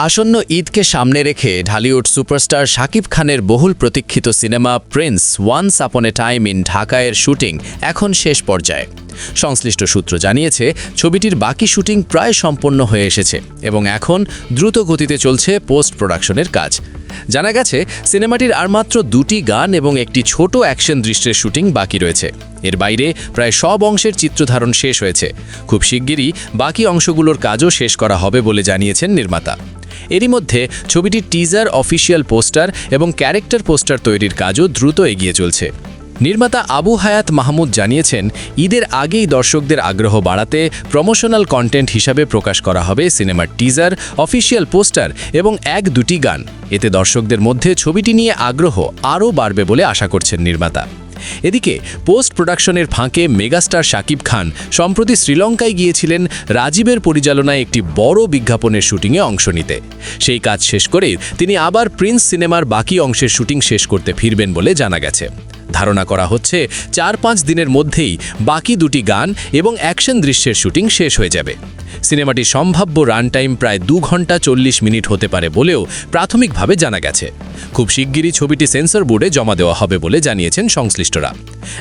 আসন্ন ঈদকে সামনে রেখে ঢালিউড সুপারস্টার শাকিব খানের বহুল প্রতীক্ষিত cinema prince once upon a time in ঢাকায়ের শুটিং এখন শেষ পর্যায়ে। সংশ্লিষ্ট সূত্র জানিয়েছে, ছবিটির বাকি শুটিং প্রায় সম্পন্ন হয়ে এসেছে এবং এখন দ্রুত গতিতে চলছে পোস্ট প্রোডাকশনের কাজ। জানা গেছে, সিনেমাটির আর মাত্র 2টি গান এবং একটি ছোট অ্যাকশন দৃশ্যের শুটিং বাকি রয়েছে। এর বাইরে প্রায় সব অংশের চিত্রধারণ শেষ হয়েছে। খুব শিগগিরই বাকি অংশগুলোর কাজও শেষ করা হবে বলে জানিয়েছেন নির্মাতা। এরই মধ্যে ছবিটির টিজার, অফিসিয়াল পোস্টার এবং ক্যারেক্টার পোস্টার তৈরির কাজও দ্রুত এগিয়ে চলছে। নির্মাতা আবু হায়াত মাহমুদ জানিয়েছেন, ঈদের আগেই দর্শকদের আগ্রহ বাড়াতে প্রমোশনাল কন্টেন্ট হিসাবে প্রকাশ করা হবে সিনেমার টিজার, অফিসিয়াল পোস্টার এবং 1-2টি গান। এতে দর্শকদের মধ্যে ছবিটি নিয়ে আগ্রহ আরও বাড়বে বলে আশা করছেন নির্মাতা। এদিকে পোস্ট প্রোডাকশনের ফাঁকে মেগাস্টার শাকিব খান সম্প্রতি শ্রীলঙ্কায় গিয়েছিলেন রাজীবের পরিচালনায় একটি বড় বিজ্ঞাপনের শুটিংয়ে অংশ নিতে। সেই কাজ শেষ করে তিনি আবার প্রিন্স সিনেমার বাকি অংশের শুটিং শেষ করতে ফিরবেন বলে জানা গেছে। ধারণা করা হচ্ছে 4-5 দিনের মধ্যেই বাকি 2টি গান এবং অ্যাকশন দৃশ্যের শুটিং শেষ হয়ে যাবে। সিনেমাটির সম্ভাব্য রান টাইম প্রায় 2 ঘন্টা 40 মিনিট হতে পারে বলেও প্রাথমিকভাবে জানা গেছে। খুব শিগগিরই ছবিটি সেন্সর বোর্ডে জমা দেওয়া হবে বলে জানিয়েছেন সংশ্লিষ্টরা।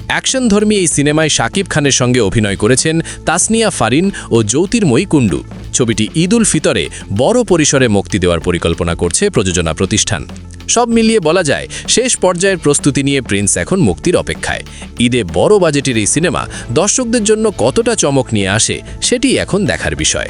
অ্যাকশনধর্মী এই সিনেমায় শাকিব খানের সঙ্গে অভিনয় করেছেন তাসনিয়া ফারিন ও জ্যোতির্ময়ী কুণ্ডু। ছবিটি ঈদ উল ফিতরে বড় পরিসরে মুক্তি দেওয়ার পরিকল্পনা করছে প্রযোজনা প্রতিষ্ঠান। সব মিলিয়ে বলা যায়, শেষ পর্যায়ের প্রস্তুতি নিয়ে প্রিন্স এখন মুক্তির অপেক্ষায়। ঈদে বড় বাজেটের এই সিনেমা দর্শকদের জন্য কতটা চমক নিয়ে আসে, সেটি এখন দেখার বিষয়।